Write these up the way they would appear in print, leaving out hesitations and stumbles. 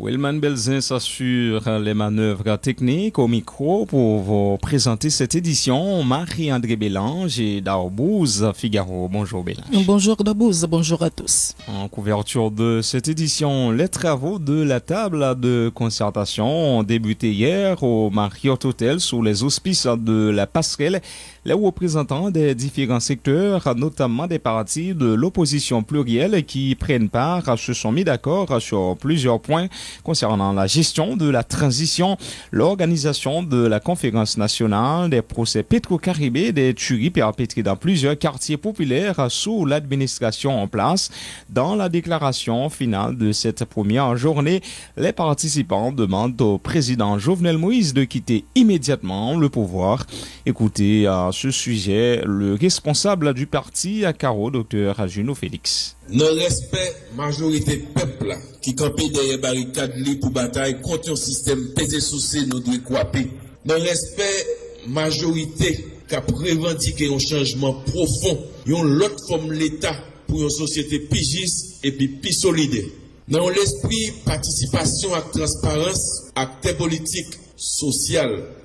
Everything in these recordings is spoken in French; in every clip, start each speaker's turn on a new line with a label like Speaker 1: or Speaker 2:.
Speaker 1: Wilman Belzin s'assure les manœuvres techniques au micro pour vous présenter cette édition. Marie-André Bélange et Darbouze Figaro. Bonjour Bélange.
Speaker 2: Bonjour Darbouze, bonjour à tous.
Speaker 1: En couverture de cette édition, les travaux de la table de concertation ont débuté hier au Marriott Hotel sous les auspices de la passerelle. Les représentants des différents secteurs, notamment des partis de l'opposition plurielle qui prennent part, se sont mis d'accord sur plusieurs points concernant la gestion de la transition, l'organisation de la conférence nationale, des procès pétro-caribés, des tueries perpétrées dans plusieurs quartiers populaires sous l'administration en place. Dans la déclaration finale de cette première journée, les participants demandent au président Jovenel Moïse de quitter immédiatement le pouvoir. Écoutez à ce sujet le responsable du parti à Caro, Dr Juno Félix.
Speaker 3: Non respect majorité peuple qui campait derrière barricade pour bataille contre un système pesé sous nous doit couper. Non respect majorité qui a revendiqué un changement profond, une autre forme l'État pour une société pigiste et puis plus solide. Dans l'esprit participation et transparence, acteurs politiques, sociaux,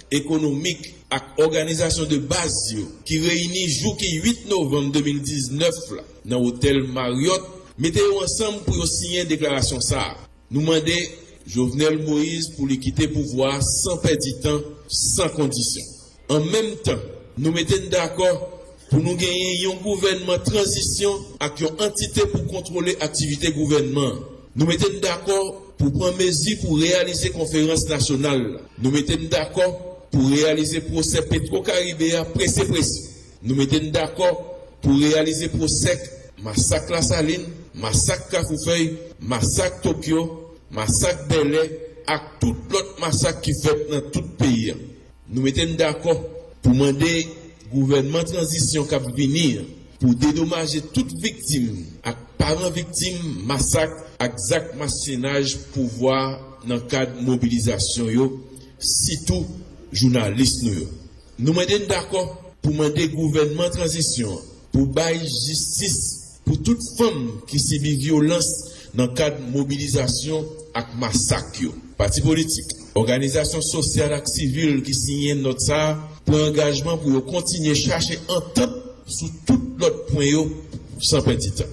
Speaker 3: économiques, et organisation de base qui réunit jour qui 8 novembre 2019 dans l'hôtel Marriott, mettez-vous ensemble pour signer une déclaration ça. Nous demandons Jovenel Moïse pour lui quitter pouvoir sans perdre de temps, sans condition. En même temps, nous mettons d'accord pour nous gagner un gouvernement transition avec une entité pour contrôler l'activité gouvernement. Nous mettons d'accord pour prendre mesures pour réaliser conférence nationale. Nous mettons d'accord pour réaliser procès pétro-caribéen pressé. Nous mettons d'accord pour réaliser procès massacre La Saline, massacre Cafoufeuille, massacre Tokyo, massacre Delé, et tout l'autre massacre qui fait dans tout le pays. Nous mettons d'accord pour demander au gouvernement transition qui va venir pour dédommager toutes victimes, et parents victimes, massacre, exact machinage, pouvoir dans le cadre de mobilisation, surtout journalistes. Nous mettons d'accord pour demander au gouvernement transition, pour bailler justice pour toute femme qui subit violence dans le cadre de mobilisation et massacre. Parti politique, organisation sociale et civile qui signent notre ça pour engagement pour continuer à chercher entente sous tout l'autre point sans petit temps.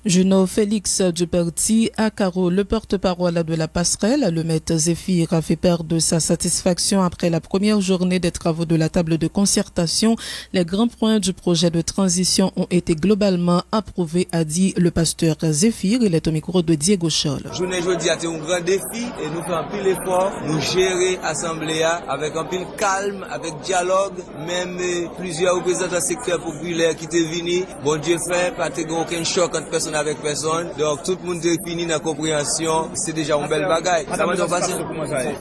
Speaker 2: Juno Félix du parti à Caro, le porte-parole de la passerelle, le maître Zéphir, a fait part de sa satisfaction après la première journée des travaux de la table de concertation. Les grands points du projet de transition ont été globalement approuvés, a dit le pasteur Zéphir. Il est au micro de Diego Scholl.
Speaker 4: Journée aujourd'hui a été un grand défi et nous faisons un pile effort, nous gérer l'Assemblée avec un pile calme, avec dialogue, même plusieurs représentants secteurs populaires qui étaient venus. Bon Dieu fait, pas de aucun choc entre personne avec personne, donc tout le monde est fini dans la compréhension, c'est déjà un bel bagage. Ça m'a passé.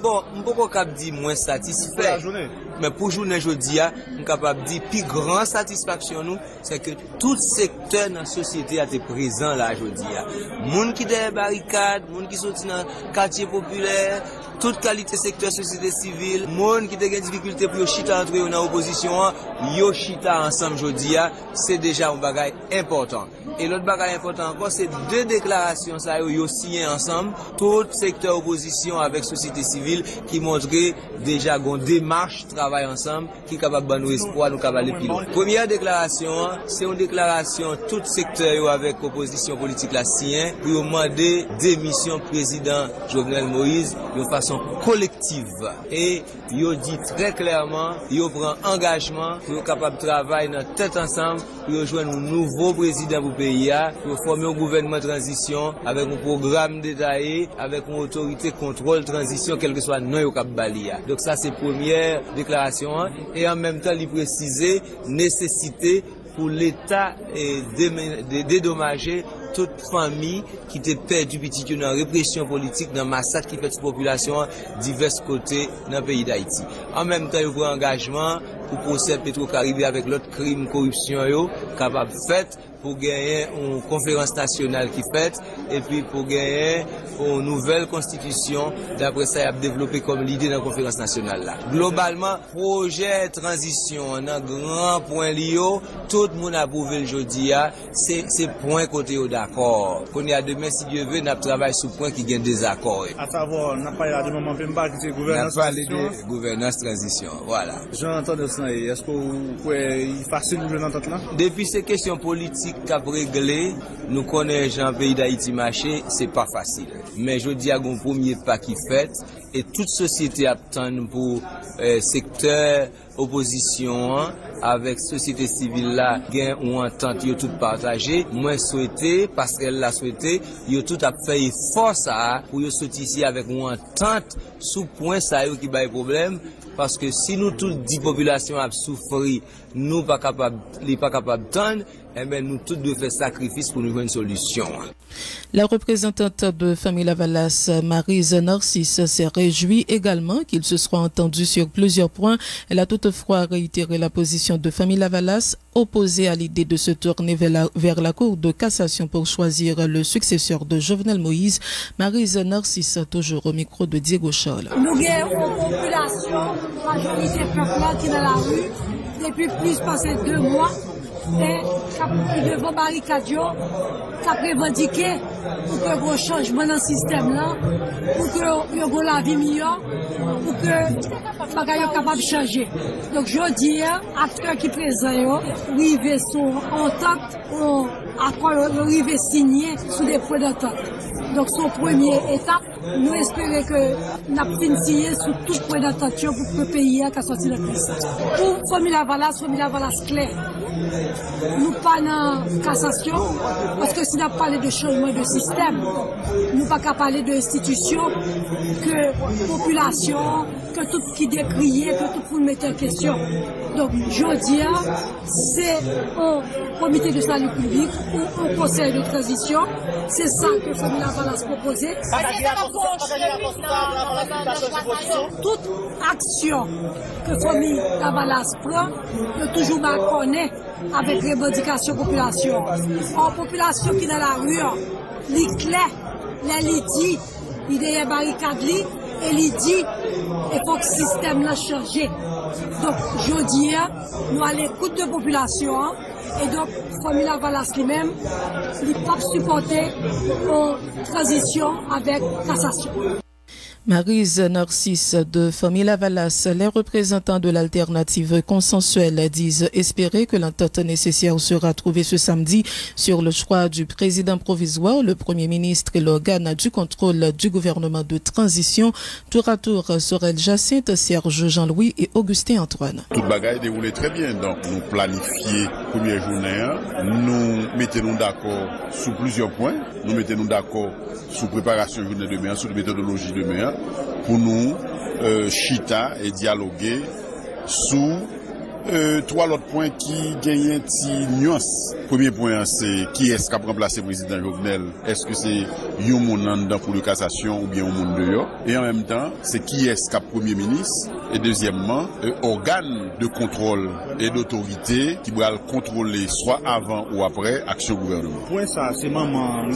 Speaker 4: Bon, je ne peux pas dire moins satisfait, mais pour journée aujourd'hui, je suis capable de dire plus grande satisfaction nous, c'est que tout secteur dans la société a été présent là aujourd'hui. Monde qui des barricades, monde qui sont dans le quartier populaire, toute qualité secteur société civile, monde qui a des difficultés pour chita entrer dans l'opposition, yo chita ensemble aujourd'hui, c'est déjà un bagage important. Et l'autre bagage important encore, c'est deux déclarations ça yo signé ensemble, tout secteur opposition avec société civile qui montraient déjà une démarche travail ensemble qui est capable de nous espoir nous capable de piloter. Première déclaration, c'est une déclaration tout secteur avec opposition politique la signé pour demander démission président Jovenel Moïse de façon collective et yo dit très clairement, yo prend engagement pour capable de travailler dans tête ensemble pour joindre un nouveau président pour pays pour former un gouvernement de transition avec un programme détaillé, avec une autorité contrôle transition, quel que soit non au Cap Balia. Donc ça c'est première déclaration et en même temps il préciser nécessité pour l'État de dédommager toute famille qui était perdue dans la répression politique, dans le massacre qui fait cette population divers côtés dans le pays d'Haïti. En même temps, il y a un engagement pour procès pétro-caribé avec l'autre crime corruption capable fait pour gagner une conférence nationale qui fait et puis pour gagner une nouvelle constitution. D'après ça, il a développé comme l'idée dans la conférence nationale là. Globalement, projet transition, un grand point lié, tout le monde a approuvé le jeudi, c'est point côté d'accord. Qu'on y a demain, si Dieu veut, on travaille sur point qui gagne des accords.
Speaker 5: À savoir, on n'a pas parlé de moment Pemba qui c'est gouvernance transition.
Speaker 4: On a parlé de gouvernance transition, voilà.
Speaker 5: J'entends de ça, est-ce que vous pouvez facile nous entendre là?
Speaker 4: Depuis ces questions politiques qu'a réglé, nous connaissons un pays d'Haïti marché, c'est pas facile. Mais je dis à un premier pas qui fait et toute société attend pour secteur opposition avec société civile là gain ou entente yo tout partagé moi souhaité parce qu'elle l'a souhaité yo tout a fait effort ça pour yo sortir ici avec une entente sous point ça yo qui bail problème parce que si nous toute dit population a souffri nous pas capable d'entendre eh bien nous tous devons faire sacrifice pour nous trouver une solution.
Speaker 2: La représentante de Famille Lavalas, Maryse Narcisse, s'est réjouie également qu'il se soit entendu sur plusieurs points. Elle a toutefois réitéré la position de Famille Lavalas, opposée à l'idée de se tourner vers la Cour de cassation pour choisir le successeur de Jovenel Moïse. Maryse Narcisse, toujours au micro de Diego Scholl.
Speaker 6: Nous avons une population, majorité peuple qui est dans la rue, depuis plus passé 2 mois. Et devant barricadio, qui a revendiqué pour que gros changement dans le système là, pour que y ait la vie meilleure, pour que bagaille capable de changer. Donc je dis acteurs qui présents, river son entente, on arriver signé sous des points d'entente. Donc son première étape, nous espérons que nous avons signé sur tout point d'entente pour que le pays ait sorti de la crise. Pour Famille Lavalas clair. Nous pas dans cassation, parce que si nous parlons de changement de système, nous pas qu'à parler d'institutions, que population, que tout qui décriait, que tout pour mettre en question. Donc, je dis, c'est un comité de salut public ou un conseil de transition. C'est ça que Famille Lavalas proposait. Toute action que Famille Lavalas prend, de toujours connaître avec revendication population. En population qui est dans la rue, les clés, les dit, il y a des barricades, et il dit, il faut que le système l'a changé. Donc, je dis, nous à l'écoute de la population, et donc, Famille Lavalas lui-même, il ne peut pas supporter une transition avec cassation.
Speaker 2: Maryse Narcisse de Famille Lavalas, les représentants de l'alternative consensuelle disent espérer que l'entente nécessaire sera trouvée ce samedi sur le choix du président provisoire, le Premier ministre et l'organe du contrôle du gouvernement de transition. Tour à tour, Sorel Jacinthe, Serge Jean-Louis et Augustin Antoine.
Speaker 7: Toute bagaille déroulait très bien, donc nous planifions première journée, nous mettons d'accord sur plusieurs points, nous mettons d'accord sur préparation de journée demain, sur la méthodologie demain, pour nous chita et dialoguer sous 3 autres points qui gagnent une nuance. Premier point, c'est qui est-ce qui a remplacé le président Jovenel? Est-ce que c'est un monde dans pour de cassation ou bien un monde dehors? Et en même temps, c'est qui est-ce qui a premier ministre? Et deuxièmement, organe de contrôle et d'autorité qui va contrôler soit avant ou après action gouvernement.
Speaker 5: Point ça, c'est maman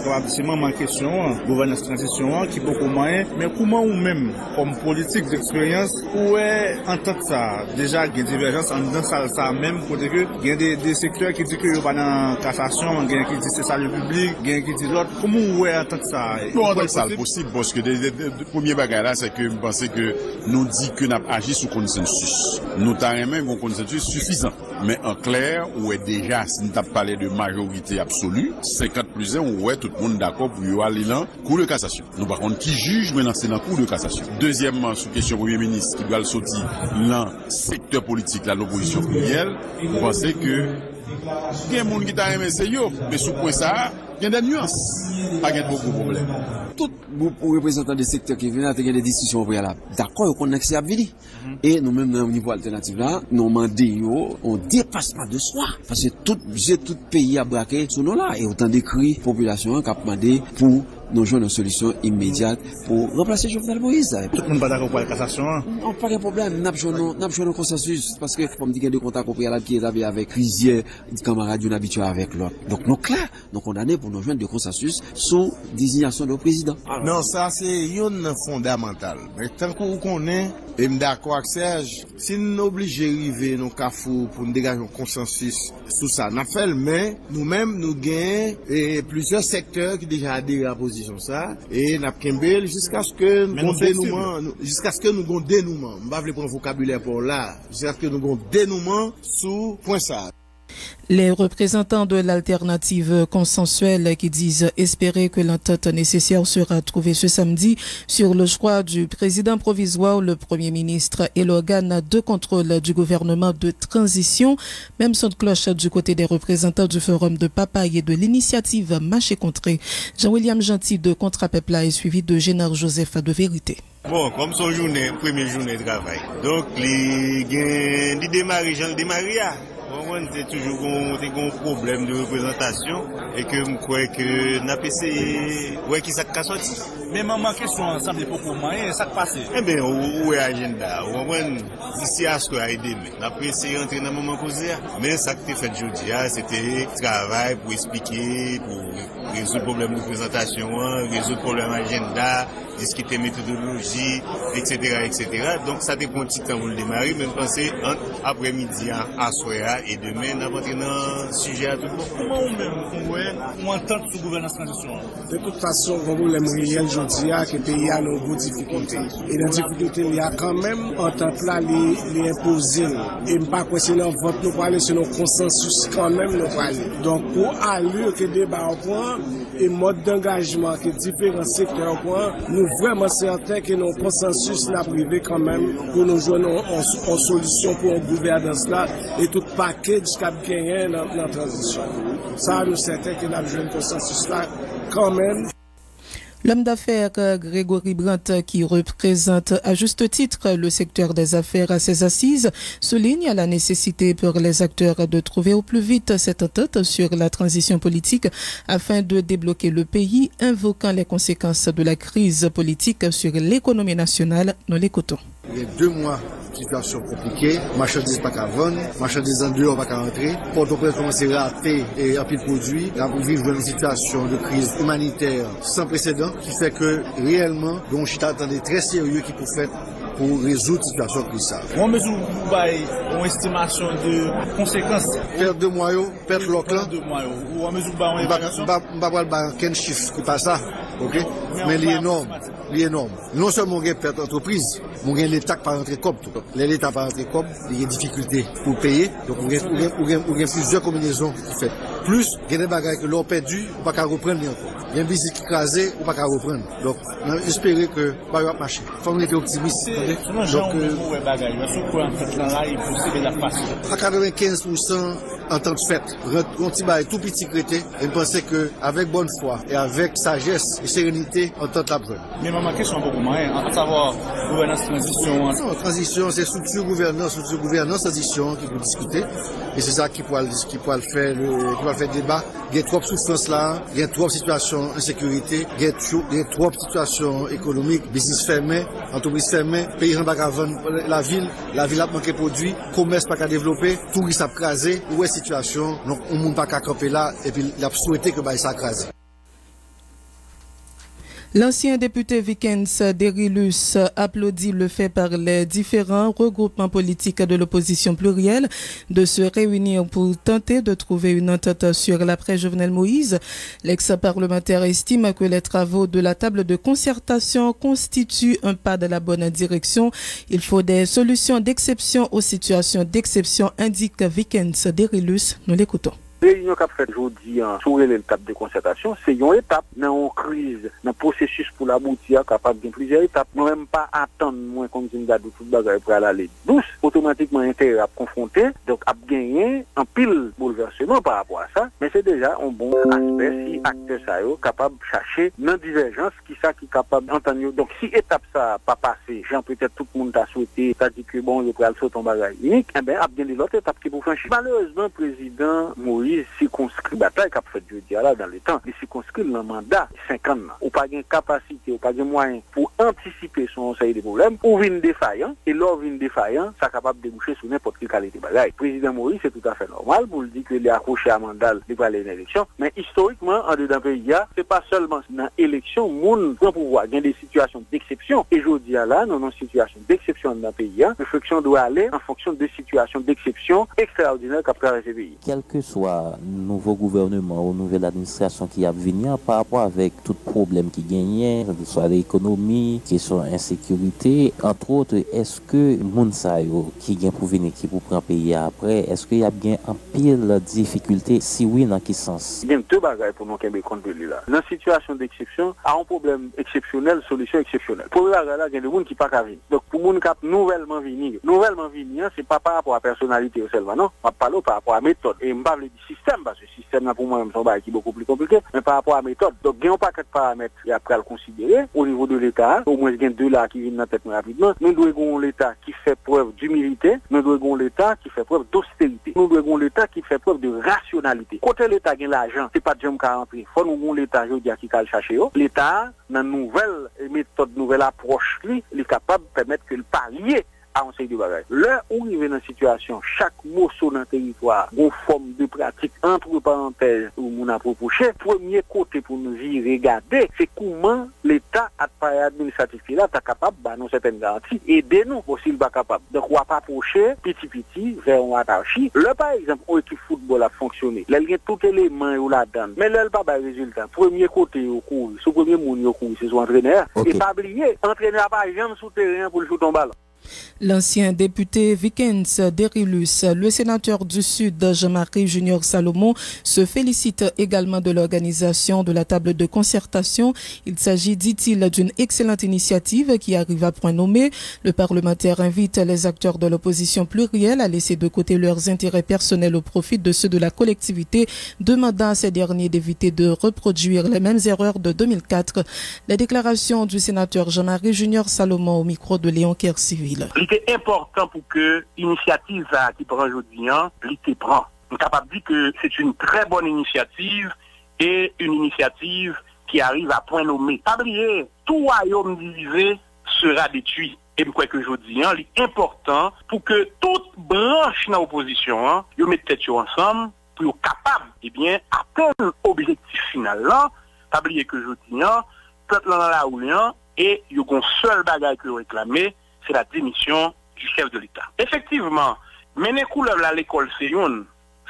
Speaker 5: question, gouvernance transition qui beaucoup moyen, mais comment ou même comme politique d'expérience, où est entendre ça? Déjà, il y a des divergences en ça même pour dire que il y a des secteurs qui disent que il y a dans cassation, il y a qui disent c'est ça le public, il y a qui disent l'autre. Comment vous entendre ça?
Speaker 7: Bon, entendre ça possible parce que le premier bagage là, c'est que je pense que nous dit que nous avons agi sous consensus. Nous avons un consensus suffisant. Mais en clair, où est déjà, si nous avons parlé de majorité absolue, 50+1, où est tout le monde d'accord pour aller dans la Cour de cassation. Nous, par contre, qui juge maintenant c'est dans la Cour de cassation. Deuxièmement, sous question Premier ministre qui doit sortir dans le secteur politique, là, l'opposition plurielle, vous pensez que il y a des gens qui t'a aimé, c'est yo, mais sous point ça, il y a des nuances. Pas de beaucoup de problèmes.
Speaker 8: Tout les représentants des secteurs qui viennent, il y a des discussions préalables. D'accord, on a accès à venir. Et nous-mêmes, au niveau alternatif là, nous demandons un dépassement de soi. Parce que tout pays a braqué sur nous là. Et autant d'écrits, population qui a demandé pour nous jouons une solution immédiate pour remplacer Jovenel Moïse.
Speaker 5: Tout le monde n'est pas d'accord pour la cassation.
Speaker 8: Non, pas de problème. Nous jouons un consensus parce que, comme dit, il y a deux contacts au préalable qui est avec plusieurs camarades d'une habituée avec l'autre. Donc, nous, clair, nous condamnés pour nous joindre de consensus sous désignation de président.
Speaker 9: Non, ça, c'est une fondamental. Mais tant qu'on connaît, et je suis d'accord avec Serge, si nous sommes obligés d'arriver dans le cafou pour nous dégager un consensus sur ça, nous fait, mais nous-mêmes, nous gagnons plusieurs secteurs qui déjà adhéré à la position ça, et nous avons jusqu'à ce que nous avons dénouement, jusqu'à ce que nous avons dénouement. Je ne vais pas prendre le vocabulaire pour là, jusqu'à ce que nous avons dénouement sous point ça.
Speaker 2: Les représentants de l'alternative consensuelle qui disent espérer que l'entente nécessaire sera trouvée ce samedi sur le choix du président provisoire, le Premier ministre et l'organe de contrôle du gouvernement de transition. Même son de cloche du côté des représentants du Forum de Papaye et de l'initiative Marché Contré. Jean-William Gentil de Contrapepla est suivi de Génard Joseph de Vérité.
Speaker 10: Bon, comme son journée, première journée de travail. Donc, les démarrer, j'en démarrer. C'est toujours un problème de représentation et que je crois que nous avons essayé de qui ça a sorti.
Speaker 5: Mais maman, question ensemble pour comment ça passe?
Speaker 10: Eh bien, où est l'agenda? D'ici à ce qu'on a aidé, nous avons essayé d'entrer dans le moment causé. Mais ça qui a fait aujourd'hui, c'était travail pour expliquer, pour résoudre le problème de représentation, résoudre le problème d'agenda, discuter méthodologie, etc., etc. Donc, ça dépend de temps pour le démarrer, même penser après-midi à soir et demain, nous avons dans le sujet à tout le monde.
Speaker 5: Comment on entend sous gouvernance transition?
Speaker 11: De toute façon, le problème réel aujourd'hui, que le pays a nos difficultés. Et dans les difficultés, il y a quand même entente là, les imposer. Et pas que c'est notre vote, nous parler sur nos consensus quand même, nous parler. Donc, pour aller que débat au point, et mode d'engagement que différents secteurs au point, nous vraiment certains que nos consensus n'a privé quand même pour nous joindre en solution pour une gouvernance là et tout paquet jusqu'à gagner dans la transition. Ça, nous certains que nous avons joué un consensus là quand même.
Speaker 2: L'homme d'affaires Grégory Brandt, qui représente à juste titre le secteur des affaires à ses assises, souligne la nécessité pour les acteurs de trouver au plus vite cette entente sur la transition politique afin de débloquer le pays, invoquant les conséquences de la crise politique sur l'économie nationale. Nous l'écoutons.
Speaker 12: Il y a 2 mois, situation compliquée, marchandises pas qu'à vendre, marchandises en dehors pas qu'à rentrer, Port-au-Prince commence à rater et un pile produit, là on vit une situation de crise humanitaire sans précédent qui fait que réellement, donc je t'attendais très sérieux qui peut faire pour résoudre la situation comme ça.
Speaker 5: On mesure une estimation de conséquences.
Speaker 12: Perte de moyens, perte locale.
Speaker 5: Ou on mesure une évaluation.
Speaker 12: On ne va pas quel chiffre qui passe ça, ok? Mais il est énorme. Il est énorme. Non seulement on a perte d'entreprise, mais on a l'État qui pas rentré comme tout. L'État pas rentré comme, il y a des difficultés pour payer. Donc on a plusieurs combinaisons qui fait. Plus, il y a des bagages que l'on perdu, on ne peut pas reprendre encore. Il y a une visite qui crasée, on ne peut pas reprendre. Donc, on espère que ça va marcher. Il faut être optimiste.
Speaker 5: Donc,
Speaker 12: à 95% entente faite, un tout petit crété, et je pense qu'avec bonne foi et avec sagesse et sérénité, entente la preuve.
Speaker 5: Mais ma question est beaucoup moins, à savoir gouvernance transition.
Speaker 12: Non, transition, c'est structure gouvernance, transition qui peut discuter. Et c'est ça qui pourra le faire, qui va faire débat. Il y a trop de souffrance là, il y a trop de situations d'insécurité, il y a trop de situations économiques, business fermé, entreprise fermée, pays en bas à vendre, la ville a manqué de produits, commerce pas qu'à développer, tourisme a crasé, où est la situation, donc on ne peut pas qu'à camper là, et puis il a souhaité que ça crase.
Speaker 2: L'ancien député Vikens Derilus applaudit le fait par les différents regroupements politiques de l'opposition plurielle de se réunir pour tenter de trouver une entente sur l'après-Jovenel Moïse. L'ex-parlementaire estime que les travaux de la table de concertation constituent un pas de la bonne direction. Il faut des solutions d'exception aux situations d'exception, indique Vikens Derilus. Nous l'écoutons.
Speaker 13: Réunion qu'a fait aujourd'hui sur le table de concertation, c'est une étape dans une crise, dans un processus pour l'aboutir, capable de plusieurs étapes. Nous même pas attendre moins comme une date de tout bagage pour aller douce, automatiquement intérêt à confronter, donc à gagner un pile bouleversement par rapport à ça, mais c'est déjà un bon aspect si acteur ça est capable de chercher une divergence qui est capable d'entendre. Donc si étape ça pas passé, genre peut-être tout le monde a souhaité, t'as dit que bon, il peut aller sauter en bagage unique, eh bien, à bien l'autre étape qui pour franchir. Malheureusement, président Moïse Moïse circonscrit bataille qu'a fait jeudi là dans le temps, il circonscrit le mandat 5 ans. Ou pas de capacité, ou pas de moyens pour anticiper son série de problèmes, ou vin défaillant, et lors vin défaillant, ça capable de déboucher sur n'importe quelle qualité de bagaille. Président Moïse, c'est tout à fait normal pour le dire qu'il est accroché à mandat, il va aller à l'élection, mais historiquement, en dedans pays, c'est pas seulement dans l'élection, moun pour pouvoir gagner des situations d'exception. Et aujourd'hui là, nous avons une situation d'exception dans le pays, réflexion doit aller en fonction des situations d'exception extraordinaires qu'a traversé le pays.
Speaker 14: Quel que soit le nouveau gouvernement ou nouvelle administration qui a venir par rapport avec tout problème qui gagnait, que ce soit l'économie, question insécurité, entre autres, est-ce que Mounsayo qui vient pour venir, qui pour prendre pays après, est-ce qu'il y a bien un pile difficulté? Si oui, dans quel sens?
Speaker 13: Il y a deux bagages pour nous qui ont compte de là. Dans une situation d'exception, à un problème exceptionnel, solution exceptionnelle. Pour le là, il y a des gens qui ne peuvent pas venir. Donc, pour les gens qui nouvellement venir, c'est pas par rapport à la personnalité seulement, non. On parle par rapport à la méthode. Et je parle du système, parce que le système, pour moi, c'est beaucoup plus compliqué, mais par rapport à la méthode. Donc, il y a un paquet de paramètres qui après à le considérer au niveau de l'État. Au moins, il y a deux là qui viennent dans la tête rapidement. Nous devons l'État qui fait preuve d'humilité. Nous devons l'État qui fait preuve d'austérité. Nous devons l'État qui fait preuve de rationalité. Côté l'État qui a l'argent, c'est pas de gens qui a rentré. Faut nous avons l'État, je dis, qui a le chercher. L'État, dans une nouvelle méthode, nouvelle approche, il est capable de permettre que le palier à un de bagages. Là où il est dans une situation, chaque morceau dans le territoire, une forme de pratique, entre parenthèses, où on a proposé, premier côté pour nous y regarder, c'est comment l'État, à part administratif là, est capable de nous certaines garanties, aider nous aussi il pas capable. Donc, on va pas approcher petit vers un attaché. Là, par exemple, où l'équipe football a fonctionné, là, il y a tous les mains où la donne. Mais là, il n'y a pas de résultat. Premier côté au cours, ce premier monde au cours, c'est son entraîneur. Okay. Et pas oublier, entraîneur n'a pas jamais sous terrain pour le jouer ton ballon.
Speaker 2: L'ancien député Vikens Derilus, le sénateur du Sud Jean-Marie Junior Salomon, se félicite également de l'organisation de la table de concertation. Il s'agit, dit-il, d'une excellente initiative qui arrive à point nommé. Le parlementaire invite les acteurs de l'opposition plurielle à laisser de côté leurs intérêts personnels au profit de ceux de la collectivité, demandant à ces derniers d'éviter de reproduire les mêmes erreurs de 2004. La déclaration du sénateur Jean-Marie Junior Salomon au micro de Léon Kercivil.
Speaker 15: Il était important pour que l'initiative qui prend aujourd'hui, l'IT prend. On est capable de dire que c'est une très bonne initiative et une initiative qui arrive à point nommé. Pas oublier, tout royaume divisé sera détruit. Et je crois que aujourd'hui, il est important pour que toute branche dans l'opposition, ils mettent tête ensemble pour être capable atteindre l'objectif final. Pas oublier que aujourd'hui, peuple dans la Oulien et il y a un seul bagage que réclamer, c'est la démission du chef de l'État. Effectivement, mener couleur à l'école, c'est une,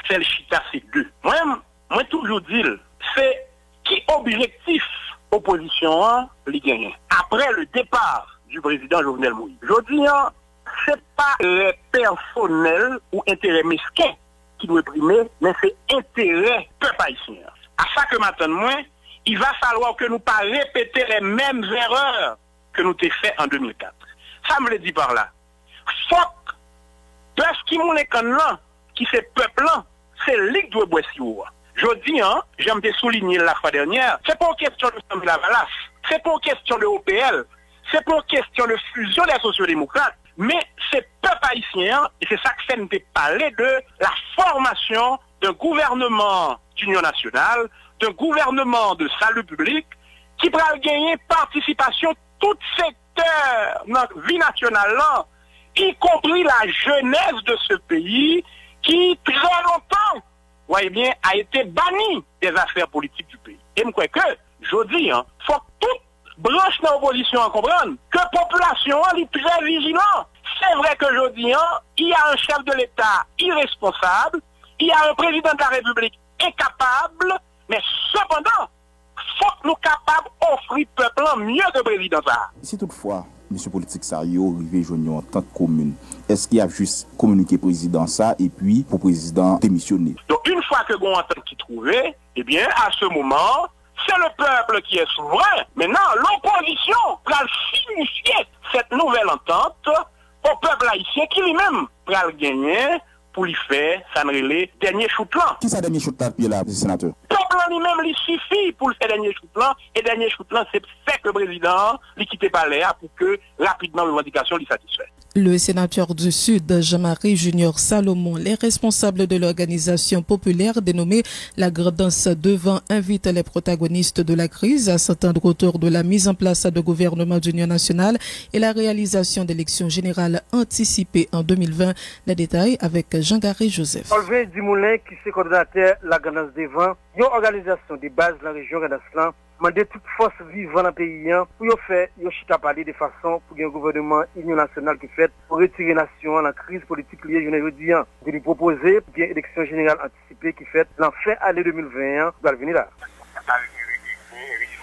Speaker 15: celle chita, c'est deux. Moi, toujours dire, c'est qui objectif opposition, les gagnants. Après le départ du président Jovenel Moïse. Je dis, c'est pas les personnels ou intérêt mesquin qui doit primer, mais c'est intérêt peuple haïtien. À ça que maintenant, il va falloir que nous pas répéter les mêmes erreurs que nous avons fait en 2004. Ça me le dit par là. Faut que qui m'en est là, qui c'est peuple là, c'est lui qui doit boire si haut. Je dis, j'aime te souligner la fois dernière, c'est pas une question de la Valace, c'est pas une question de OPL, c'est pas une question de fusion des sociodémocrates, mais c'est peuple haïtien, et c'est ça que fait nous parler de la formation d'un gouvernement d'union nationale, d'un gouvernement de salut public, qui pourra gagner participation toute secteur dans la vie nationale, là, y compris la jeunesse de ce pays qui, très longtemps, voyez bien, a été banni des affaires politiques du pays. Et je crois que, je dis, faut que toute branche de l'opposition comprenne que la population est très vigilante. C'est vrai que je dis, il y a un chef de l'État irresponsable, il y a un président de la République incapable, mais cependant, faut que nous capables d'offrir au peuple mieux que président.
Speaker 16: Si toutefois, monsieur politique ça, yo arrivé joindre en tant que commune, est-ce qu'il y a juste communiqué président ça et puis pour président démissionner?
Speaker 15: Donc une fois que vous entendez qui trouvé, eh bien à ce moment, c'est le peuple qui est souverain. Maintenant, l'opposition va signifier cette nouvelle entente au peuple haïtien qui lui-même va le gagner pour lui faire ça les derniers choutlan.
Speaker 16: Qui ça dernier choutlan là, sénateur?
Speaker 15: Peuple lui-même il suffit pour le faire dernier choutlan et dernier choutlan c'est fait que le président lui quitte palais pour que rapidement les revendications lui satisfassent.
Speaker 2: Le sénateur du Sud, Jean-Marie Junior Salomon, les responsables de l'organisation populaire dénommée La Gredance Devant invitent les protagonistes de la crise à s'entendre autour de la mise en place de gouvernement d'union nationale et la réalisation d'élections générales anticipées en 2020. Les détails avec Jean-Gary Joseph.
Speaker 17: Olvin Dumoulin, qui est coordonnateur La Gredance Devant, une organisation de base de la région Gredance, demander toute force vivante dans le pays pour faire chita parler de façon pour un gouvernement union nationale qui fait pour retirer la nation dans la crise politique liée aujourd'hui de lui proposer une élection générale anticipée qui fait l'enfer année 2021 va venir là.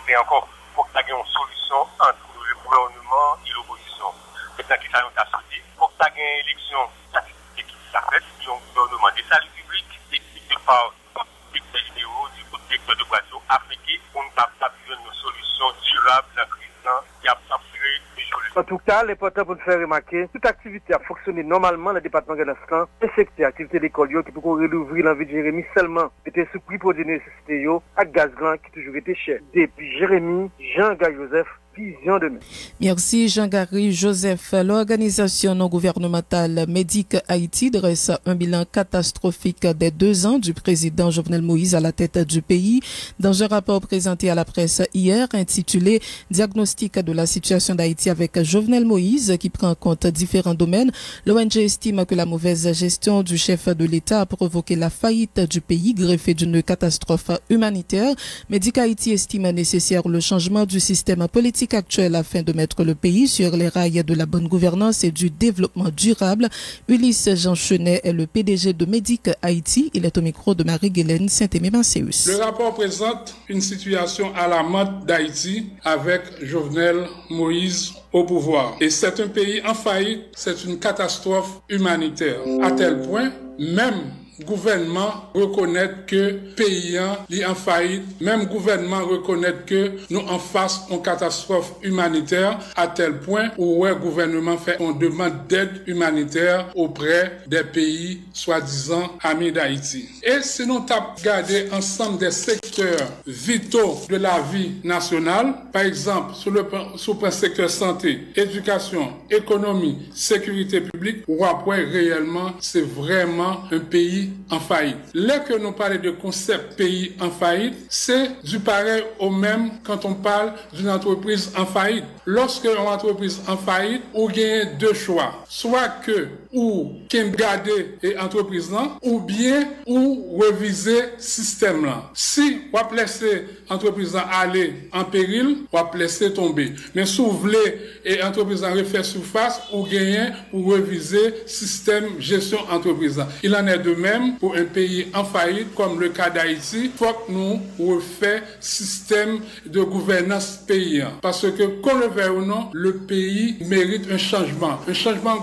Speaker 18: Et encore pour qu'il y ait une solution entre le gouvernement et l'opposition. C'est ça qui s'est sorti. Pour qu'il y ait une élection statistique qui s'est faite, il y a un gouvernement de salut public expliqué par le vidéo du directeur de radio africain pour ne pas avoir une solution durable dans la crise qui a assuré les jours.
Speaker 17: En tout cas, l'important pour nous faire remarquer, toute activité a fonctionné normalement dans le département de l'Ascan. Le secteur activité d'école qui peut rouvrir l'envie de Jérémy seulement était sous prix pour des nécessités à gaz grand qui toujours été cher. Depuis Jérémy, Jean-Gary Joseph, Vision demain.
Speaker 2: Merci Jean-Gary Joseph. L'organisation non gouvernementale Médic Haïti dresse un bilan catastrophique des 2 ans du président Jovenel Moïse à la tête du pays. Dans un rapport présenté à la presse hier intitulé Diagnostic de la situation d'Haïti avec Jovenel Moïse qui prend en compte différents domaines, l'ONG estime que la mauvaise gestion du chef de l'État a provoqué la faillite du pays greffée d'une catastrophe humanitaire. Médic Haïti estime nécessaire le changement du système politique actuel afin de mettre le pays sur les rails de la bonne gouvernance et du développement durable. Ulysse Jean Chenet est le PDG de Médic Haïti. Il est au micro de Marie-Gélène Saint-Aimé-Mancéus.
Speaker 19: Le rapport présente une situation alarmante d'Haïti avec Jovenel Moïse au pouvoir. Et c'est un pays en faillite, c'est une catastrophe humanitaire. À tel point, même gouvernement reconnaître que pays est en faillite, même gouvernement reconnaître que nous en face une catastrophe humanitaire à tel point où le gouvernement fait une demande d'aide humanitaire auprès des pays soi-disant amis d'Haïti. Et si nous regardons ensemble des secteurs vitaux de la vie nationale, par exemple sur le secteur santé, éducation, économie, sécurité publique, on voit réellement c'est vraiment un pays en faillite. Là que nous parlons de concept pays en faillite, c'est du pareil au même quand on parle d'une entreprise en faillite. Lorsque une entreprise en faillite, on gagne 2 choix. Soit que ou qu'un garder et entreprise là, ou bien ou reviser système là. Si on laisser entreprise là aller en péril, on laisser tomber. Mais si vous voulez et entreprise là refaire surface, ou gagner ou reviser système gestion entreprise là. Il en est de même pour un pays en faillite comme le cas d'Haïti. Il faut que nous refassions système de gouvernance paysan. Parce que, qu'on le veuille ou non, le pays mérite un changement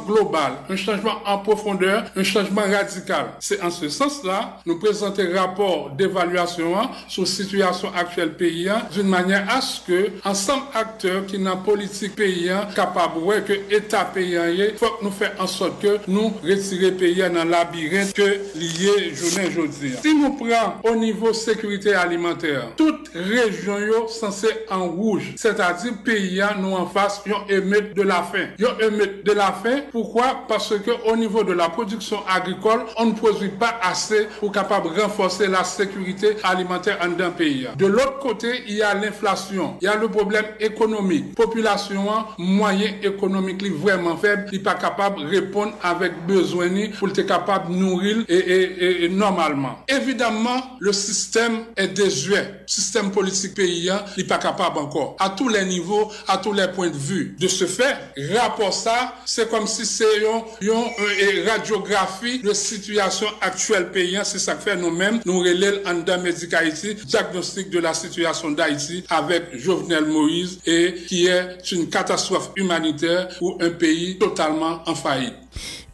Speaker 19: global, un changement en profondeur, un changement radical. C'est en ce sens-là, nous présentons un rapport d'évaluation sur la situation actuelle paysan d'une manière à ce que ensemble acteurs qui n'ont politique paysan capable que État paysan, il faut que nous fassions en sorte que nous retirions paysan dans le labyrinthe que lié journée aujourd'hui. Si nous prenons au niveau sécurité alimentaire, toute région est censée en rouge, c'est-à-dire pays nous en face, ils émettent de la faim. Ils émettent de la faim, pourquoi? Parce que au niveau de la production agricole, on ne produit pas assez pour capable renforcer la sécurité alimentaire en un pays. De l'autre côté, il y a l'inflation, il y a le problème économique. Population, moyen économique vraiment faible, il n'est pas capable de répondre avec besoin pour être capable de nourrir et normalement. Évidemment, le système est désuet. Le système politique paysan n'est pas capable encore. À tous les niveaux, à tous les points de vue. De ce fait, rapport ça, c'est comme si c'est une radiographie de situation actuelle paysan. C'est ça que fait nous-mêmes. Nous relèvons en dedans Médic Haïti, diagnostic de la situation d'Haïti avec Jovenel Moïse et qui est une catastrophe humanitaire pour un pays totalement en faillite.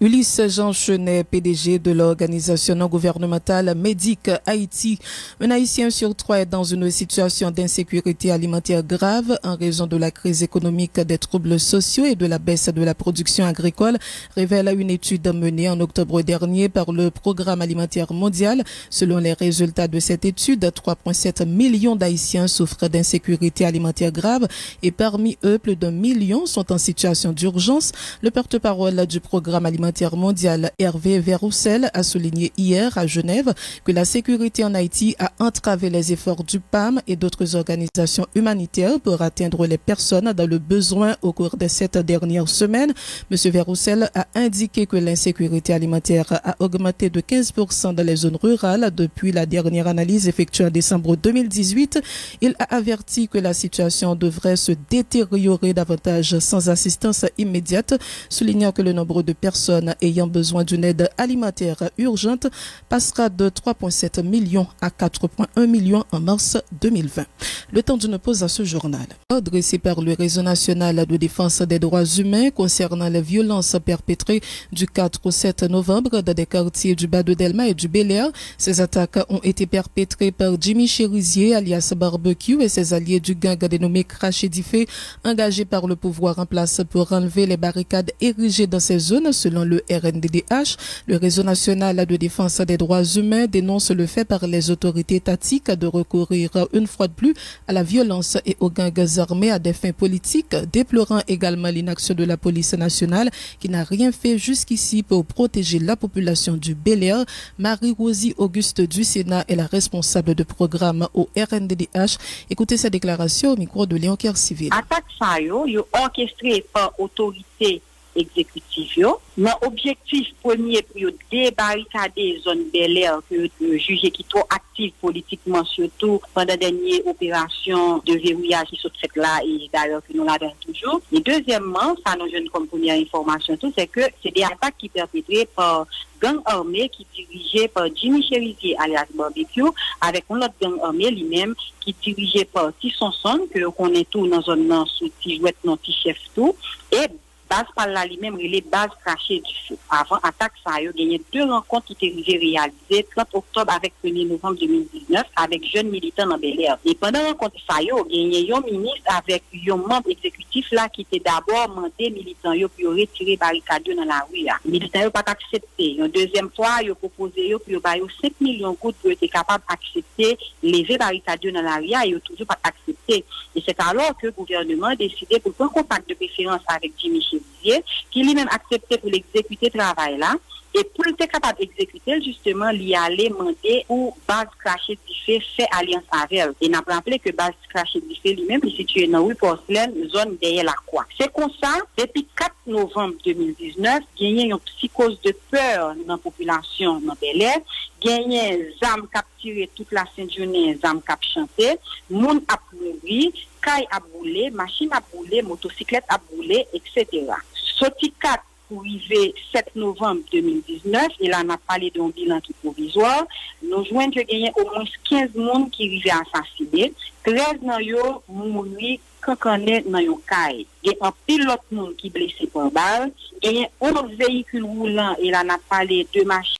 Speaker 2: Ulysse Jean Chenet, PDG de l'organisation non gouvernementale Médic Haïti. Un Haïtien sur 3 est dans une situation d'insécurité alimentaire grave en raison de la crise économique, des troubles sociaux et de la baisse de la production agricole, révèle une étude menée en octobre dernier par le Programme alimentaire mondial. Selon les résultats de cette étude, 3,7 millions d'Haïtiens souffrent d'insécurité alimentaire grave et parmi eux, plus d'1 million sont en situation d'urgence. Le porte-parole du Programme alimentaire mondial Hervé Verroussel a souligné hier à Genève que la sécurité en Haïti a entravé les efforts du PAM et d'autres organisations humanitaires pour atteindre les personnes dans le besoin au cours des 7 dernières semaines. M. Verroussel a indiqué que l'insécurité alimentaire a augmenté de 15% dans les zones rurales depuis la dernière analyse effectuée en décembre 2018. Il a averti que la situation devrait se détériorer davantage sans assistance immédiate, soulignant que le nombre de personnes ayant besoin d'une aide alimentaire urgente passera de 3,7 millions à 4,1 millions en mars 2020. Le temps d'une pause à ce journal. Dressé par le Réseau national de défense des droits humains concernant les violences perpétrées du 4 au 7 novembre dans des quartiers du Bas de Delma et du Bel-Air. Ces attaques ont été perpétrées par Jimmy Cherizier, alias Barbecue, et ses alliés du gang dénommé Crash et Diffé, engagés par le pouvoir en place pour enlever les barricades érigées dans ces zones. Selon le RNDDH, le Réseau national de défense des droits humains dénonce le fait par les autorités étatiques de recourir une fois de plus à la violence et aux gangs armés à des fins politiques, déplorant également l'inaction de la police nationale qui n'a rien fait jusqu'ici pour protéger la population du Bel-Air. Marie-Rosie Auguste du Sénat est la responsable de programme au RNDDH. Écoutez sa déclaration au micro de Léon Kercivil.
Speaker 20: Attaque ça yo orchestré par autorité exécutive. L'objectif premier pour débarricader zone Bel-Air que juger qui trop active politiquement, surtout pendant la dernière opération de verrouillage qui sont faites là et d'ailleurs que nous l'avons toujours. Et deuxièmement, ça nous donne comme première information tout, c'est que c'est des attaques qui perpétrées par gang armé qui dirigé par Jimmy Cherizier alias Barbecue avec un autre gang armé lui-même qui dirigé par Tissonson que on connaît tout dans zone non sous Tijouette non Tichef tout et base par là lui-même les bases crachées du feu. Avant attaque ça a gagné 2 rencontres qui étaient réalisées 30 octobre avec 1er novembre 2019 avec jeunes militants dans Bel-Air. Et pendant la rencontre ça a gagné un ministre avec un membre exécutif là qui était d'abord mandé militants pour retirer barricade dans la rue là. Militants n'ont pas accepté. Une deuxième fois ils proposé pour bailler 5 millions de gouttes pour être capable d'accepter lever barricade dans la rue et ils toujours pas accepté. Et c'est alors que le gouvernement a décidé pour prendre contact de préférence avec Jimmy qui lui-même accepté pour l'exécuter travail là et pour être capable d'exécuter justement il allait demander pour base crachée Diffé fait alliance avec elle. Et n'a pas rappelé que base crachée Diffé lui-même est situé dans rue Porcelaine zone derrière la croix. C'est comme ça depuis 4 novembre 2019 gagné une psychose de peur dans la population dans Bel-Air, gagné zam capturé toute la sainte journée zam cap chanter, moun a mouri, caille a boulé, machine a boulé, motocyclette a boulé, etc. Sorti 4 pour arriver 7 novembre 2019, et là on a parlé d'un bilan qui provisoire, nous joignons que gagné au moins 15 personnes qui arrivaient assassinés, 13 dans yo mouri quand on est dans yon caille. Il y a un pilote monde qui blessé par balle, il y a 11 véhicules roulants, et là on a parlé de machines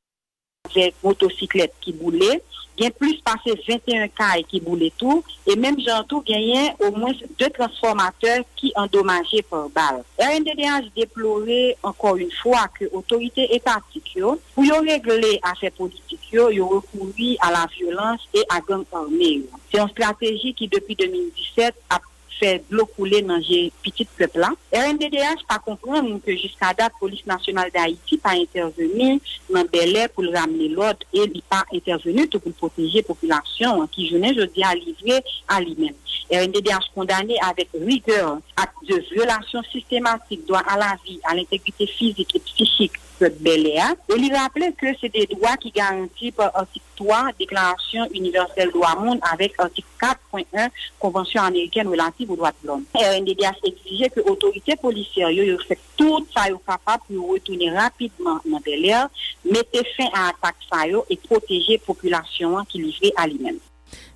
Speaker 20: avec motocyclette qui boulaient. Il y a plus passé 21 cailles qui boulaient tout, et même genre tout, il y a au moins 2 transformateurs qui endommagés par balle. RNDDH déplorait encore une fois que l'autorité étatique, pour régler affaires politiques, ils ont recouru à la violence et à gang armé. C'est une stratégie qui depuis 2017 a fait de l'eau couler dans les petits peuples là. RNDDH pas comprendre que jusqu'à date, police nationale d'Haïti pas intervenu dans Bel-Air pour ramener l'ordre et il pas intervenu tout pour protéger la population qui je dis à livrer à lui-même. RNDDH condamné avec rigueur acte de violation systématique droit à la vie, à l'intégrité physique et psychique de Bel-Air. Et il rappelle que c'est des droits qui garantissent par article 3 Déclaration universelle droits monde avec article 4.1 Convention américaine relative aux droits de l'homme. RNDDH exigeait que l'autorité policière fait tout ça capable pour retourner rapidement dans Bel-Air, mettre fin à l'attaque et protéger la population qui livrée à lui-même.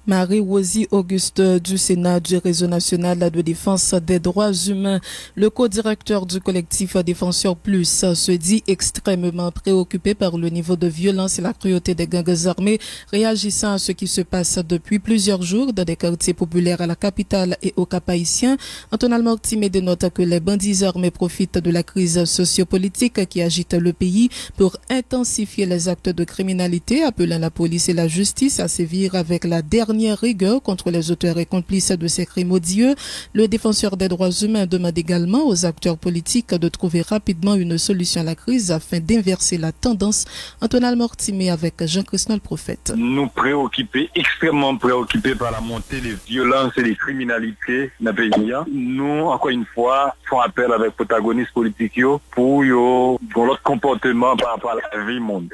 Speaker 2: Marie-Rosie Auguste du Sénat du Réseau national de défense des droits humains. Le co-directeur du collectif Défenseurs Plus se dit extrêmement préoccupé par le niveau de violence et la cruauté des gangs armés, réagissant à ce qui se passe depuis plusieurs jours dans des quartiers populaires à la capitale et au Cap-Haïtien. Antoine Mortimer dénote que les bandits armés profitent de la crise sociopolitique qui agite le pays pour intensifier les actes de criminalité, appelant la police et la justice à sévir avec la dernière rigueur contre les auteurs et complices de ces crimes odieux. Le défenseur des droits humains demande également aux acteurs politiques de trouver rapidement une solution à la crise afin d'inverser la tendance. Antoine Mortimer avec Jean-Christophe Prophète.
Speaker 21: Nous préoccupés, extrêmement préoccupés par la montée des violences et des criminalités dans le pays. Nous, encore une fois, faisons appel avec les protagonistes politiques pour leur comportement par rapport à la vie monde.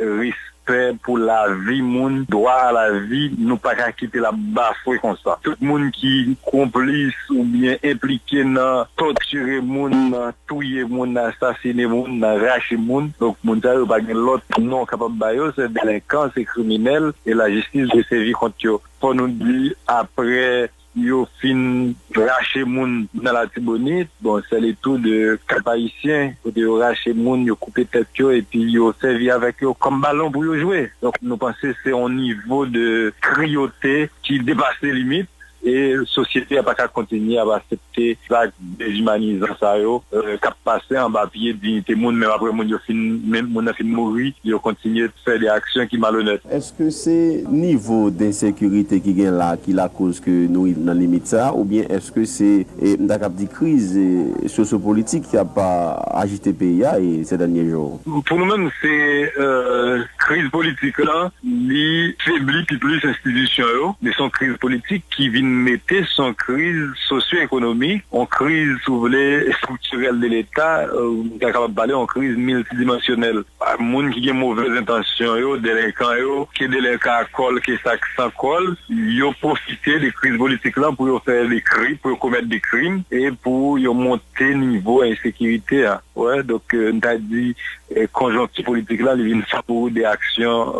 Speaker 21: Pour la vie, moun, droit à la vie, nous pas qu'à quitter la bafouée comme ça. Tout le monde qui complice ou bien impliqué dans torturer moun, tuer moun, assassiner moun, racher moun. Donc, moun ça, pas l'autre non capable de c'est délinquant, c'est criminel, et la justice de sévir contre eux. Pour nous dire, après, yo fin rache moun dans la Tibonite, bon c'est le tout de Cap-Haïtien, de rache moun, yo couper tête yo et puis yo servi avec yo comme ballon pour yo jouer. Donc nous pensons que c'est un niveau de cruauté qui dépasse les limites. Et la société n'a pas qu'à continuer à accepter la déshumanisation ça qu'à passer en bas pied dignité monde même après monde a fin mourir, il continue de faire des actions qui malhonnêtes.
Speaker 16: Est-ce que c'est niveau d'insécurité qui est là qui la cause que nous dans limite ça ou bien est-ce que c'est une crise sociopolitique qui a pas agité pays et ces derniers jours?
Speaker 21: Pour nous-mêmes c'est crise politique là, li faiblit plus institutions mais son crise politique qui vient mettre son crise socio-économique, en crise structurelle de l'État, capable de parler en crise multidimensionnelle. Moun qui a mauvaises intentions, délinquants, qui délinquants à col, qui sac sans col, ils ont profité des crises politiques là pour faire des crimes, pour commettre des crimes et pour monter niveau insécurité. Ouais, donc on t'a dit conjoncture politique là, ils viennent pour des actions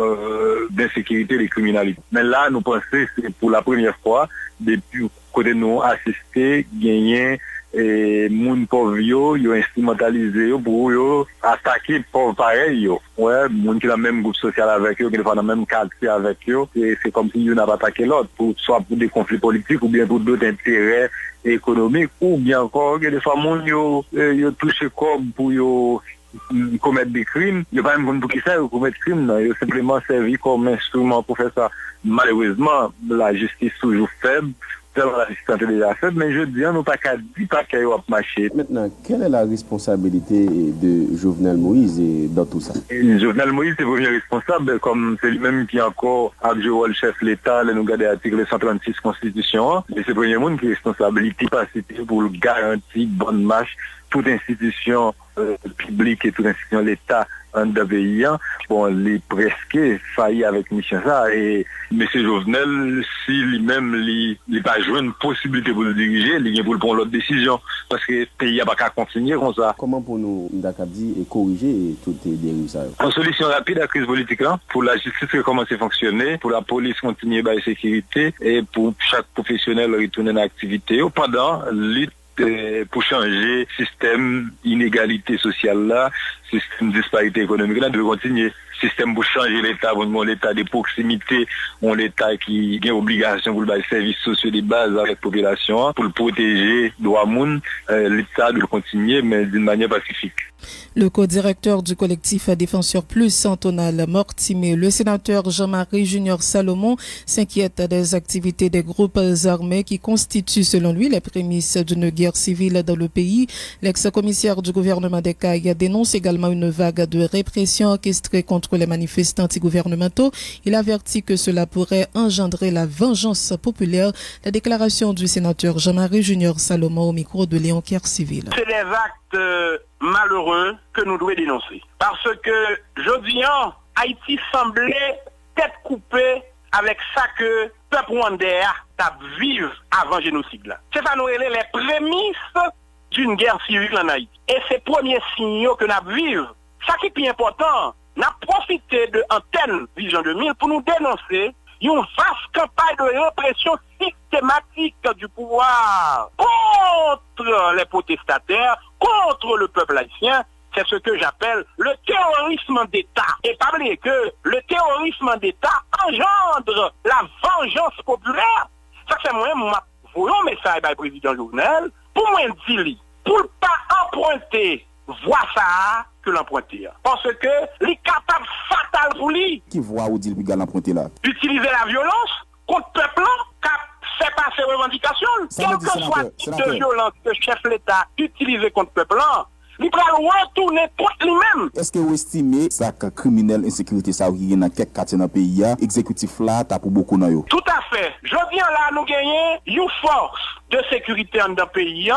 Speaker 21: d'insécurité et de criminalité. Mais là, nous pensons que c'est pour la première fois depuis côté nous assister gagner et moun pauvre yo instrumentalisé pour yo attaquer pauvre pareil yo ouais moun qui la même groupe social avec eux qui dans le même quartier avec eux et c'est comme si ils n'a pas attaqué l'autre pour soit pour des conflits politiques ou bien pour d'autres intérêts économiques ou bien encore des fois moun yo touché comme pour yo commettre des crimes, il n'y a pas même pour qui ça commettre des crimes, il a simplement servi comme instrument pour faire ça. Malheureusement, la justice est toujours faible, la justice est déjà faible, mais je dis, nous pas qu'à dire pas qu'il va marcher.
Speaker 16: Maintenant, quelle est la responsabilité de Jovenel Moïse dans tout ça?
Speaker 21: Jovenel Moïse est le premier responsable, comme c'est lui-même qui encore a joué le chef de l'État, nous regardons l'article 136 Constitution, et c'est le premier monde qui est responsabilité pour garantir bonne marche toute institution publique et toute institution de l'État en pays, bon, les presque failli avec mission ça et M. Jovenel, si lui-même il pas joué une possibilité pour le diriger, il vient pour prendre l'autre décision parce que le pays n'a pas qu'à continuer comme ça.
Speaker 16: Comment pour nous et corriger toutes les dérives ça?
Speaker 21: En solution rapide à la crise politique là, pour la justice commencer à fonctionner, pour la police continuer à la sécurité et pour chaque professionnel retourner dans l'activité pendant lutte pour changer système inégalité sociale là, système disparité économique là, de continuer. Système pour changer l'État, pour l'État de proximité, l'État qui a obligation pour le service sociaux de base avec la population, pour le protéger, droit moun, l'État doit continuer, mais d'une manière pacifique.
Speaker 2: Le co-directeur du collectif Défenseurs Plus, Antoine Mortimer, le sénateur Jean-Marie Junior Salomon s'inquiète des activités des groupes armés qui constituent selon lui les prémices d'une guerre civile dans le pays. L'ex-commissaire du gouvernement des Cayes dénonce également une vague de répression orchestrée contre les manifestants anti-gouvernementaux. Il avertit que cela pourrait engendrer la vengeance populaire. La déclaration du sénateur Jean-Marie Junior Salomon au micro de Léon Kercivil.
Speaker 15: C'est des actes malheureux que nous devons dénoncer. Parce que, jeudi, Haïti semblait tête coupée avec ça que le peuple rwandais a vécu avant le génocide. C'est ça nous les prémices d'une guerre civile en Haïti. Et ces premiers signaux que nous vivons, ça qui est plus important, nous avons profité de Antenne Vision 2000 pour nous dénoncer une vaste campagne de répression systématique du pouvoir contre les protestataires, contre le peuple haïtien. C'est ce que j'appelle le terrorisme d'État. Et pas oublier que le terrorisme d'État engendre la vengeance populaire. Ça c'est moi, voyons un message par le président Jovenel, pour moi dire, pour ne pas emprunter, voir ça que l'emprunter. Parce que les capables fatal pour lui.
Speaker 1: Qui voit ou dit le l'emprunter là?
Speaker 15: Utiliser la violence contre le peuple qui fait passer revendications. Quelle que soit le type de violence que le chef de l'État utilise contre le peuple, il va retourner contre lui-même.
Speaker 1: Est-ce que vous estimez ça que criminel insécurité ça qui dans quelques quartiers dans le pays, exécutif là, t'as pour beaucoup dans yo?
Speaker 15: Tout à fait. Je viens là, nous gagnons une force de sécurité dans le pays.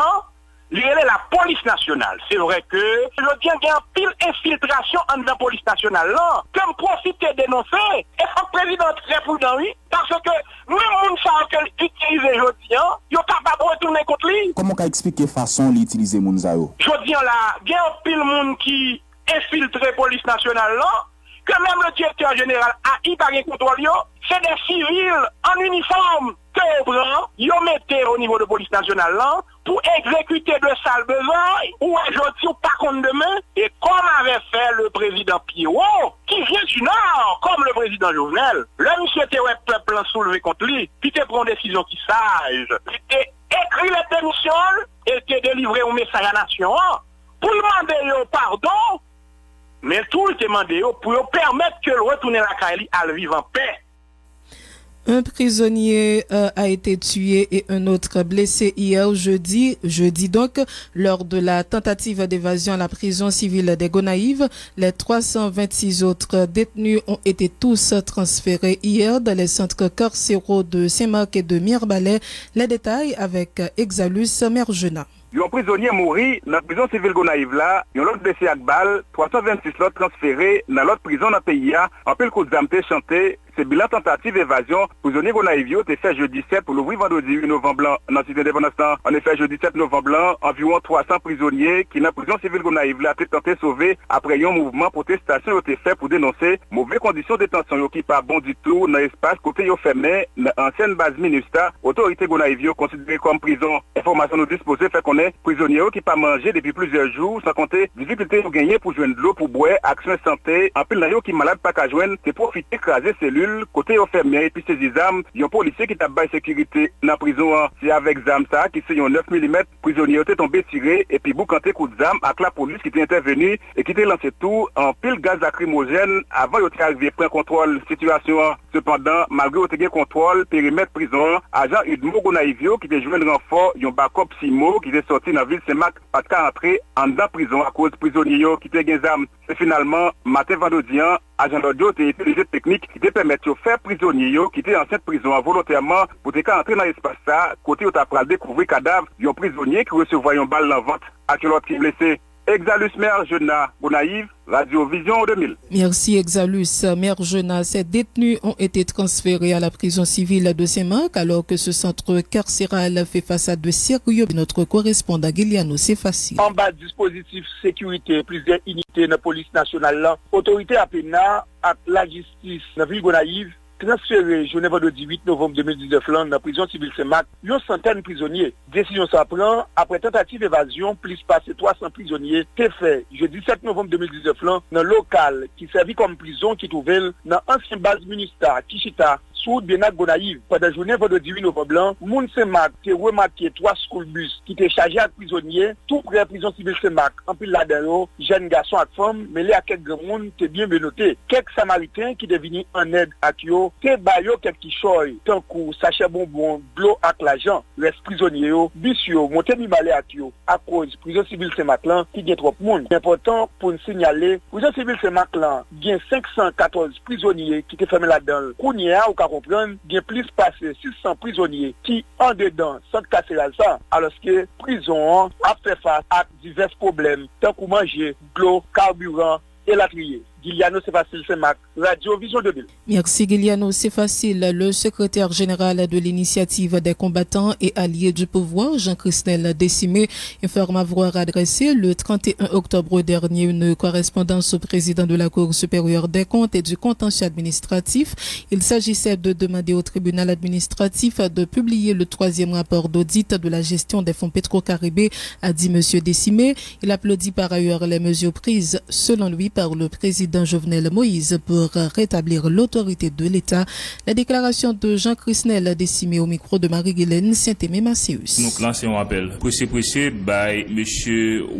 Speaker 15: Il y a la police nationale. C'est vrai que je viens qu'il y a pile infiltration dans la police nationale là. Comme profiter dénoncer, et le président très prudent, oui, parce que même les gens qui utilisent aujourd'hui, ils sont capables de retourner contre lui.
Speaker 1: Comment on expliquer façon d'utiliser les gens?
Speaker 15: Je viens là, il y a pile monde qui infiltre la police nationale là, que même le directeur général a eu par un contrôle, c'est des civils en uniforme que ils mettent au niveau de la police nationale là, pour exécuter de sales besoins, ou aujourd'hui ou pas contre demain, et comme avait fait le président Pierrot, qui vient du Nord, comme le président Jovenel, le monsieur était le peuple soulevé contre lui, puis il prend une décision qui sage, il écrit la démission, et il délivré un message à la nation, pour demander pardon, mais tout était demandé pour permettre que le retourner la Kaili à vivre en paix.
Speaker 2: Un prisonnier a été tué et un autre blessé hier jeudi donc, lors de la tentative d'évasion à la prison civile des Gonaïves. Les 326 autres détenus ont été tous transférés hier dans les centres carcéraux de Saint-Marc et de Mirbalais. Les détails avec Exalus Mergena.
Speaker 15: Un prisonnier mouri dans la prison civile Gonaïve là, un autre blessé à balle, 326 autres transférés dans l'autre prison dans le pays, en peu le coup de zamté chanté. C'est bilan tentative évasion. Prisonnier Gonaïvio était fait jeudi 7 pour l'ouvrir vendredi 8 novembre dans la cité d'indépendance. En effet, jeudi 7 novembre, environ 300 prisonniers qui dans la prison civile Gonaïve là ont tenté de sauver après un mouvement protestation a été fait pour dénoncer mauvaises conditions de détention qui pas bon du tout dans l'espace côté yo fermé dans l'ancienne base MINUSTA. Autorité Gonaïvio considérée comme prison. Information nous disposée fait qu'on est prisonniers qui pas mangé depuis plusieurs jours sans compter difficulté pour gagner pour joindre de l'eau pour boire, action santé. En plus là qui malade pas qu'à joindre, c'est profiter écraser cellules côté infirmier et puis ces armes, il y a un policier qui t'a bail sécurité dans la prison, c'est avec zam ça qui c'est un 9 mm prisonnier était tombé tiré et puis boucanté coup de zam avec la police qui était intervenu et qui était lancé tout en pile gaz lacrymogène avant de arriver prendre contrôle situation. Cependant, malgré le contrôle périmètre prison, agent Udmo Gonaïvio qui était joué un renfort, un backup Simo qui était sorti dans la ville Saint-Marc parce qu'à entrer en dedans prison à cause prisonnier qui était gazam. Et finalement, matin vendredi, agent d'audio était utilisé technique qui te permet de faire prisonniers qui étaient en cette prison volontairement pour te entrer dans l'espace ça, côté où tu as découvert cadavre d'un prisonnier qui recevait une balle dans le ventre à l'autre qui est blessé. Exalus Mergena, Gonaïve, Radio Vision 2000.
Speaker 2: Merci Exalus Mergena. Ces détenus ont été transférés à la prison civile de Saint-Marc alors que ce centre carcéral fait face à de sérieux. Notre correspondant Guiliano, c'est facile.
Speaker 15: En bas dispositif sécurité, plusieurs unités de la police nationale là, autorité à PENA, à la justice, dans la ville Gonaïve, transféré journée vendredi 8 novembre 2019 dans la prison civile Saint-Marc, une centaine de prisonniers. Décision ça prend après tentative d'évasion, plus passé 300 prisonniers, t'est fait jeudi 7 novembre 2019 dans le local qui servit comme prison qui trouvait dans l'ancienne base MINUSTA, Kishita, sous Benak Gonaïve. Pendant la journée vendredi 8 novembre, Moun Saint-Marc a remarqué 3 school bus qui étaient chargés à prisonniers, tout près de la prison civile Saint-Marc. En plus là-dedans, jeunes garçons et femmes, mêlés à quelques grands monde, t'es bien noté. Quelques Samaritains qui devenaient en aide à Kyo, t'es bayo quelques choy, tant que sachet bonbon, blo avec l'argent, les prisonniers, bisio, monté mi-malé à Kyo, à cause prison civile Saint-Marc là, qui gagne trop de monde. Important pour nous signaler, prison civile Saint-Marc là, gagne 514 prisonniers qui étaient fermés là-dedans. Kounia ou comprendre, il y a plus passé 600 prisonniers qui en dedans sans casser ça, alors que prison a fait face à divers problèmes, tant que manger, de l'eau, carburant et la trier.
Speaker 3: Guiliano, c'est facile, c'est Mac. Radio Vision 2000.
Speaker 2: Merci Guiliano, c'est facile. Le secrétaire général de l'initiative des combattants et alliés du pouvoir, Jean-Christelle Décimé, informe avoir adressé le 31 octobre dernier une correspondance au président de la Cour supérieure des comptes et du contentieux administratif. Il s'agissait de demander au tribunal administratif de publier le 3e rapport d'audit de la gestion des fonds Petro-Caribé, a dit M. Décimé. Il applaudit par ailleurs les mesures prises, selon lui, par le président Jovenel Moïse pour rétablir l'autorité de l'État. La déclaration de Jean-Christelle Décimé au micro de Marie-Guylaine Saint-Aimé Masséus.
Speaker 22: Nous lançons un appel. Pressé by M.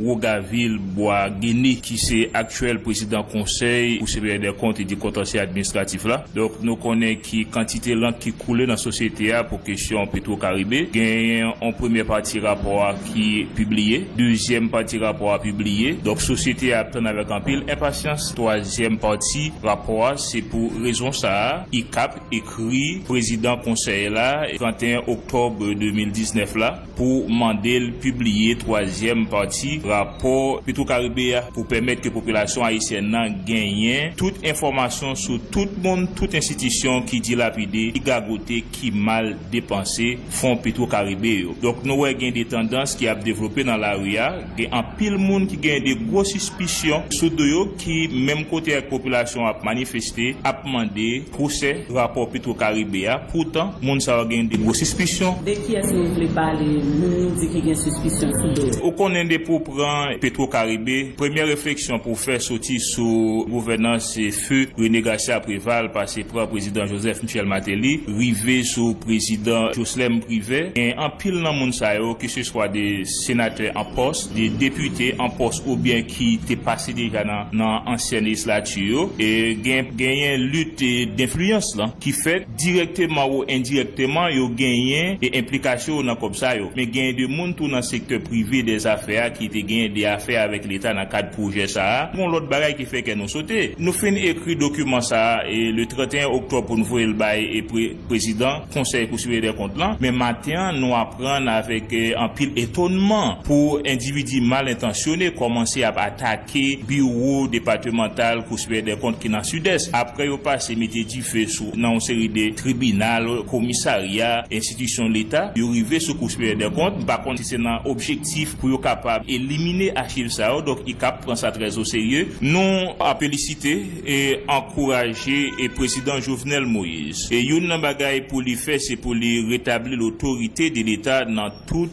Speaker 22: Wogaville Bois-Guéné, qui c'est actuel président conseil pour supérieur des comptes et du contentieux administratif là. Donc nous connaissons qui quantité l'an qui coule dans la société pour question Petro-Caribé. Gagne en première partie rapport qui est publié, deuxième partie rapport publié. Donc société attend avec un pile impatience. Troisième partie rapport, c'est pour raison ça, ICAP écrit président conseil là 31 octobre 2019 là pour demander publier troisième partie rapport Petro-Caribé pour permettre que la population haïtienne gagne toute information sur tout le monde, toute institution qui dilapidé, qui gagoté, qui mal dépensé fonds Petro-Caribé. Donc nous avons des tendances qui a développé dans la rue, il y a un pile monde qui gagne des grosses suspicions sur eux qui même côté la population a manifesté, a demandé procès rapport Petro-Caribé. Pourtant, monde ça a gagné des grosses suspicions.
Speaker 23: De qui est-ce que vous voulez parler? Nous dit qu'il y a une suspicion sur eux.
Speaker 22: Au connaît des pour prendre Petro-Caribé, première réflexion pour faire sortir sous gouvernance et feu René Garcia Préval par ses propres président Joseph Michel Martelly, rivé sous président Jocelyn Privé, et en pile dans monde ça que ce soit des sénateurs en poste, des députés en poste ou bien qui étaient passés déjà dans ancienne législature et gagné lutte d'influence là qui fait directement ou indirectement yo gagné et implication dans comme ça yo mais gagné de monde tout dans le secteur privé des affaires qui étaient gagné des affaires avec l'état dans cadre projet ça bon l'autre bagaille qui fait que nous sauter nous fin écrit document ça et le 31 octobre pour nous voir le bail et président conseil pour suivre des comptes là mais matin nous apprendre avec un pile étonnement pour individus mal intentionnés commencer à attaquer bureau départemental pour suivre des comptes qui dans sud-est après au passé mettre du feu sur dans une série de tribunal commissariat institution l'état yo arrivé sur suivre des comptes par contre c'est un objectif pour capable éliminer archive ça donc il cap prend ça très au sérieux nous a féliciter et encourager et président Jovenel Moïse et une bagaille pour lui faire c'est pour lui rétablir l'autorité de l'état dans tout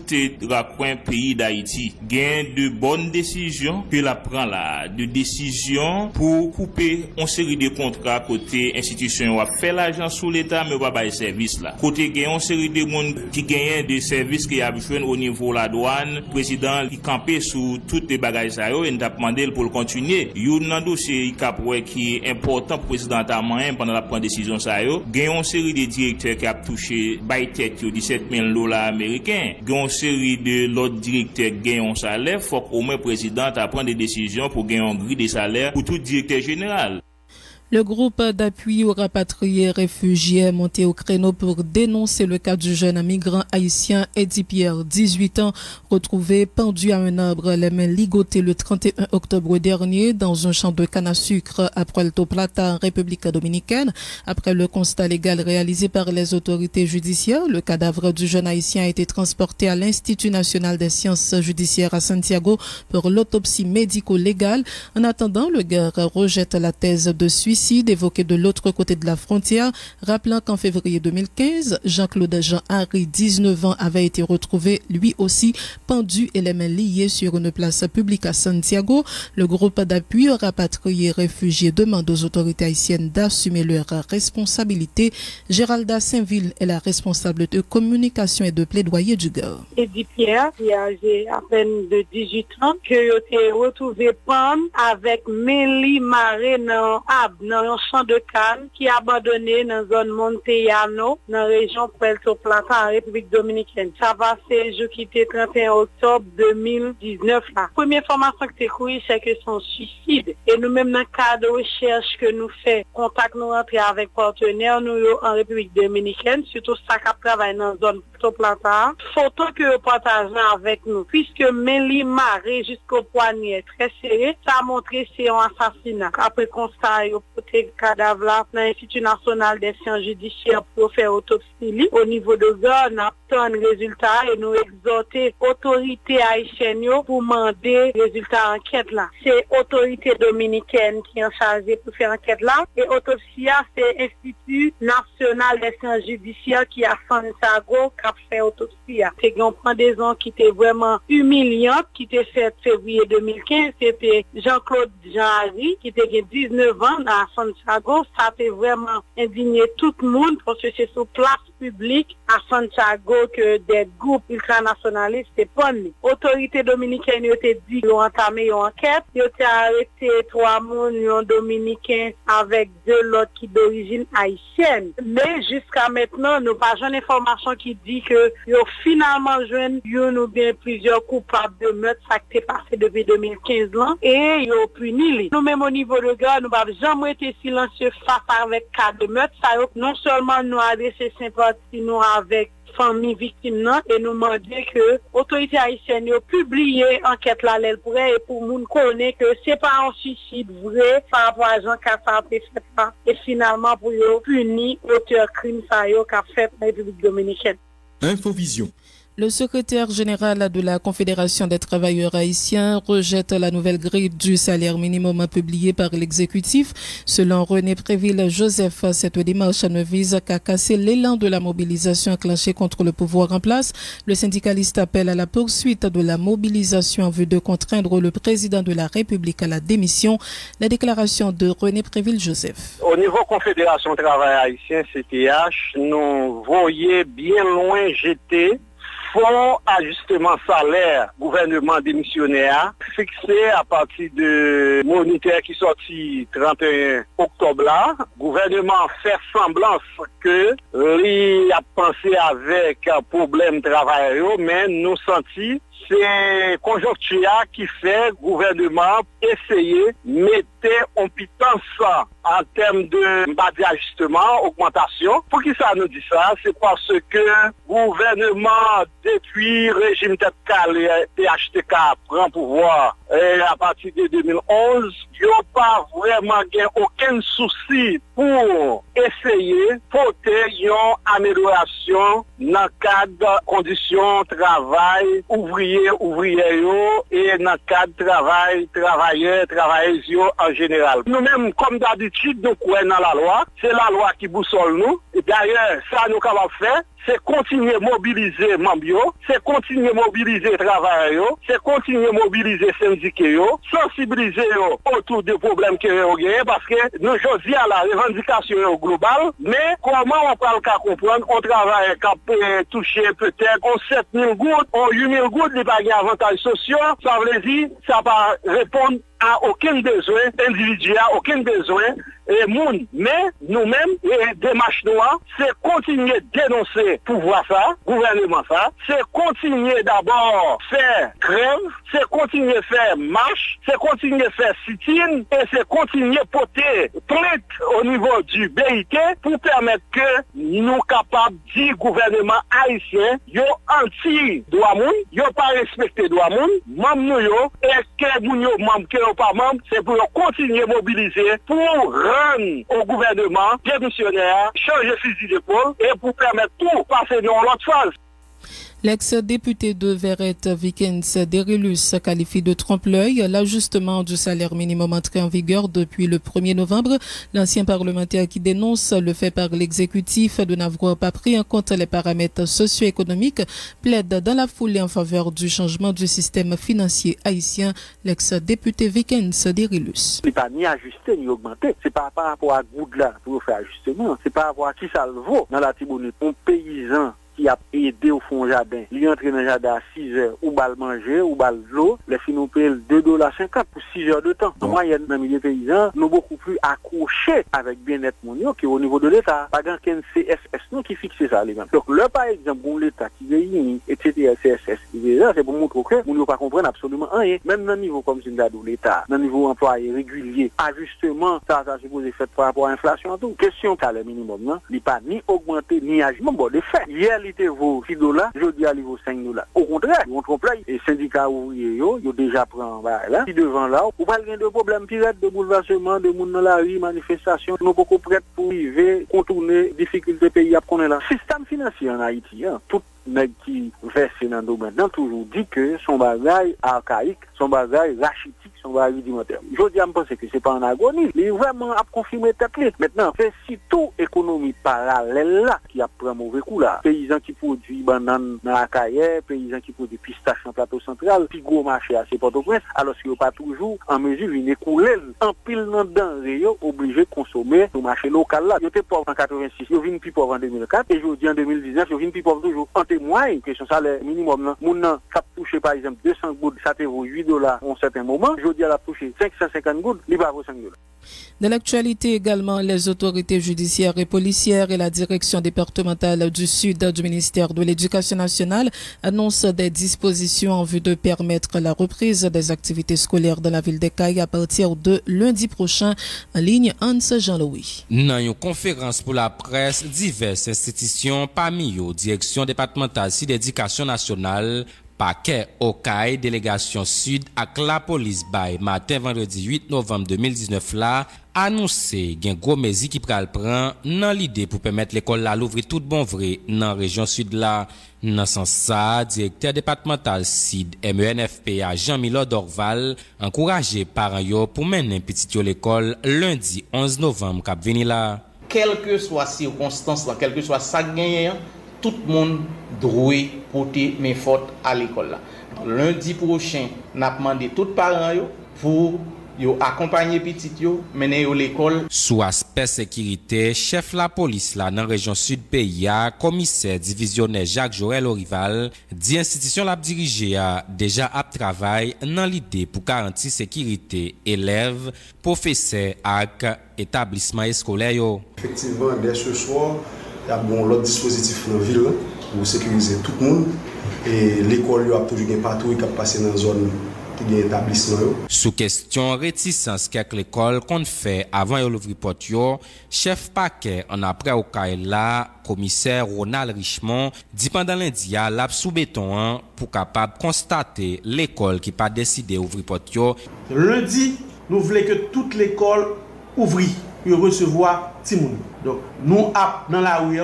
Speaker 22: raccoin pays d'Haïti gain de bonnes décisions que la prend là de décisions pour couper une série de contrats côté institution a fait l'argent sous l'état mais pas bail service là côté gain une série de monde qui gagne des services qui a besoin au niveau la douane président qui campé sous toutes les bagages ça et n'a demandé pour le continuer yon nan dossier qui est important pour président Tamain pendant la prendre décision ça yo gagne une série de directeurs qui a touché bail tête $17,000 américains gagne une série de l'autre directeur gagne un salaire faut au moins président a prendre des décisions pour gagner un grille de salaire pour tout directeur général.
Speaker 2: Le groupe d'appui aux rapatriés réfugiés est monté au créneau pour dénoncer le cas du jeune migrant haïtien Eddie Pierre, 18 ans, retrouvé pendu à un arbre, les mains ligotées le 31 octobre dernier dans un champ de canne à sucre à Puerto Plata, en République dominicaine. Après le constat légal réalisé par les autorités judiciaires, le cadavre du jeune haïtien a été transporté à l'Institut national des sciences judiciaires à Santiago pour l'autopsie médico-légale. En attendant, le GER rejette la thèse de suicide évoqué de l'autre côté de la frontière, rappelant qu'en février 2015, Jean-Claude Jean-Henri, 19 ans, avait été retrouvé lui aussi pendu et les mains liées sur une place publique à Santiago. Le groupe d'appui aux rapatriés réfugiés demande aux autorités haïtiennes d'assumer leurs responsabilités. Géralda Saint-Ville est la responsable de communication et de plaidoyer du GER.
Speaker 24: Eddie Pierre, qui a âgé à peine de 18 ans, qui a été retrouvé pendu avec Mélie Maré dans un champ de canne qui est abandonné dans la zone Montellano, dans la région Puerto Plata, en République dominicaine. Ça va c'est jour qui était 31 octobre 2019. La première information que tu as c'est que son suicide. Et nous-mêmes, dans le cadre de recherche que nous faisons, contact nous rentrer avec partenaires nous en République dominicaine, surtout ça qui travaille dans la zone Puerto Plata, photo que vous partagez avec nous, puisque Mélie marée jusqu'au poignet, très serré, ça a montré c'est un assassinat. Après constat, il y a le cadavre là dans l'Institut national des sciences judiciaires pour faire autopsie. Au niveau de gars, on attend le résultat et nous exhorter autorités haïtiennes pour demander résultat enquête là. C'est autorité dominicaine qui est en charge pour faire enquête là et autopsie c'est Institut national des sciences judiciaires qui a Santiago qui a fait autopsie. C'est qu'on prend des gens qui étaient vraiment humiliantes, qui étaient fait février 2015, c'était Jean-Claude Jean-Harry qui était 19 ans à Santiago, ça a vraiment indigné tout le monde parce que c'est sur place publique à Santiago que des groupes ultranationalistes se prennent. Autorité dominicaine ont dit qu'ils ont entamé une enquête, ils ont arrêté 3 personnes dominicains avec 2 autres qui d'origine haïtienne. Mais jusqu'à maintenant, nous n'avons pas une information qui dit que ils ont finalement joint une ou bien plusieurs coupables de meurtre, ça qui est passé depuis 2015 ans, et ils ont puni. Nous-mêmes au niveau de gars, nous n'avons jamais été silencieux face avec cas de meurtre. Ça, non seulement nous adresser sympathie nous avec famille victime et nous demander que l'autorité haïtienne a publié enquête là et pour nous connaître que c'est pas un suicide vrai par rapport à Jean Cassa fait ça et finalement pour punir auteur crime ça qu'a fait la République dominicaine.
Speaker 4: Infovision.
Speaker 2: Le secrétaire général de la Confédération des travailleurs haïtiens rejette la nouvelle grille du salaire minimum publiée par l'exécutif. Selon René Préville-Joseph, cette démarche ne vise qu'à casser l'élan de la mobilisation enclenchée contre le pouvoir en place. Le syndicaliste appelle à la poursuite de la mobilisation en vue de contraindre le président de la République à la démission. La déclaration de René Préville-Joseph.
Speaker 3: Au niveau Confédération Travail Haïtien, CTH, nous voyons bien loin jeter fonds ajustement salaire gouvernement démissionnaire fixé à partir de moniteur qui sorti 31 octobre là. Gouvernement fait semblance que il a pensé avec un problème travail, mais nous senti c'est conjoncture qui fait gouvernement essayer mettre en pitance en termes d'ajustement, augmentation. Pour qui ça nous dit ça? C'est parce que gouvernement depuis régime tête calé THTK prend pouvoir à partir de 2011, il n'y a pas vraiment aucun souci pour essayer porter une amélioration dans le cadre de conditions de travail ouvriers et dans le cadre de travail travailleuses en général. Nous-mêmes, comme d'habitude, nous croyons dans la loi. C'est la loi qui boussole nous. Et d'ailleurs, ça nous avons fait. C'est continuer à mobiliser membres, c'est continuer à mobiliser travailleurs, c'est continuer à mobiliser syndicats, sensibiliser autour des problèmes qu'il y a, parce que nous choisissons la revendication globale, mais comment on peut le comprendre, on travaille qui toucher peut-être 7 000 gouttes, 8 000 gouttes, les avantages sociaux, ça veut dire ça va répondre à aucun besoin individuel, aucun besoin et monde. Mais nous-mêmes, les démarches noires, c'est continuer de dénoncer pouvoir ça, gouvernement ça, c'est continuer d'abord faire grève, c'est continuer faire marche, c'est continuer faire sit-in et c'est continuer porter plainte au niveau du BIT pour permettre que nous capables de dire gouvernement haïtien, yo anti-droit moun, yo pas respecté droit moun, même nous yo, et que nous yo membres que pas membres, c'est pour continuer à mobiliser pour rendre au gouvernement démissionnaire, changer fusil d'épaule et pour permettre tout passer dans l'autre phase.
Speaker 2: L'ex-député de Verrette, Vikens Derilus, qualifie de trompe-l'œil l'ajustement du salaire minimum entré en vigueur depuis le 1er novembre. L'ancien parlementaire qui dénonce le fait par l'exécutif de n'avoir pas pris en compte les paramètres socio-économiques plaide dans la foulée en faveur du changement du système financier haïtien. L'ex-député Vikens Derilus.
Speaker 13: C'est pas ni ajusté ni augmenté. C'est pas par rapport à Goudla pour faire ajustement. C'est par rapport à qui ça le vaut dans la Tibonite. Un paysan qui a aidé au fond jardin. Il entre dans le jardin à 6 heures, ou bal manger, ou bal l'eau, les filles nous payent $2.50 pour 6 heures de temps. En moyenne, même les paysans, nous beaucoup plus accrochés avec bien-être mondial qui au niveau de l'État. Pas qu'un CSS, nous qui fixe ça, les mêmes. Donc, là, par exemple, bon, l'État qui réunit, etc., CSS, c'est pour montrer que nous ne pas comprendre absolument rien. Même dans le niveau comme Zindadou, l'État, dans le niveau employé régulier, ajustement, ça c'est supposé faire par rapport à l'inflation, tout. Question salaire minimum, non? Il n'est pas ni augmenté, ni ajustement. Bon, de fait, hier,
Speaker 3: qui vaut $6, je dis à niveau $5. Au contraire, on trompe là, et syndicats ouvriers, ils déjà prennent là, qui devant là, ou pas de problème pirate, de bouleversement, de monde dans la rue, manifestation, nous sommes prêts pour arriver, contourner difficultés pays à prendre là. Système financier en Haïti, tout nèg qui verse dans le domaine, toujours dit que son bagage archaïque, son bagage rachitique, son bagage rudimentaire. Je dis à me penser que c'est pas en agonie, mais vraiment à confirmer tête clé. Maintenant, c'est surtout économie parallèle là qui a pris un mauvais coup là. Paysans qui produisent banane dans la caille, paysans qui produisent pistache dans le plateau central, puis gros marché à Port-au-Prince, alors qu'ils n'ont pas toujours en mesure de couler en pile dans denrées, obligé de consommer le marché local là. Ils étaient pauvres en 86, ils viennent plus pauvres en 2004, et je dis en 2019, ils viennent plus pauvres toujours. En témoigne que son salaire minimum, moun cap touché par exemple 200 gouttes, ça te vaut $8 à un certain moment. Je dis à la toucher 550 gouttes, il va vaut $5.
Speaker 2: De l'actualité également, les autorités judiciaires et policières et la direction départementale du Sud du ministère de l'Éducation nationale annoncent des dispositions en vue de permettre la reprise des activités scolaires dans la ville d'Ekaï à partir de lundi prochain. En ligne, Hans Jean-Louis.
Speaker 4: Dans une conférence pour la presse, diverses institutions, parmi eux, direction départementale d'éducation nationale, Paquet Okaï, délégation sud avec la police bay matin vendredi 8 novembre 2019 là annoncé gen gros mesures qui pral prend dans l'idée pour permettre l'école là l'ouvrir tout bon vrai dans région sud là. Dans sens ça, directeur départemental SID MENFPA Jean-Milord Dorval encouragé parents yo pour mener petit yo l'école lundi 11 novembre cap venir là.
Speaker 6: Quelle que soit circonstance, quel que soit ça gagné, tout le monde doit porter mes fautes à l'école. Lundi prochain, nous avons demandé tous les parents pour accompagner les petits, mener à l'école.
Speaker 4: Sous aspect sécurité, chef la police là dans la région sud pays, commissaire divisionnaire Jacques Joël Orival, dit institution l'a dirigé a déjà à travail dans l'idée pour garantir sécurité élèves, professeurs et établissements scolaires.
Speaker 7: Effectivement, dès ce soir, il y a l'autre dispositif dans la ville pour sécuriser tout le monde. Et l'école a toujours des patrouilles qui passent dans la zone qui est établissement.
Speaker 4: Sous question réticence qu'avec l'école qu'on fait avant l'ouvrir porte, chef paquet en après au là, commissaire Ronald Richemont dit pendant lundi à l'a sous béton pour capable constater l'école qui pas décidé ouvrir porte.
Speaker 6: Lundi, nous voulons que toute l'école ouvre pour recevoir Timoun. Donc, nous dans la rue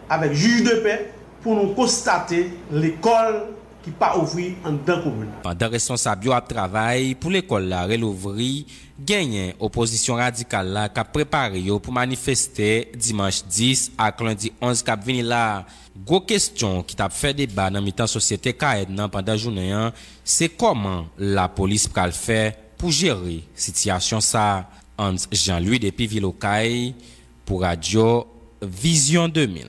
Speaker 6: avec juge de paix pour nous constater l'école qui pas ouvert en dedans commune.
Speaker 4: Pendant responsable à travail pour l'école la relouvrir, gagné opposition radicale là qui a préparé pour manifester dimanche 10 à lundi 11 cap venir là. Gros question qui t'a fait débat dans mi-temps société Kaed pendant journée, c'est comment la police pral faire pour gérer situation ça. Hans Jean-Louis depuis Ville-Okaï pour Radio Vision 2000.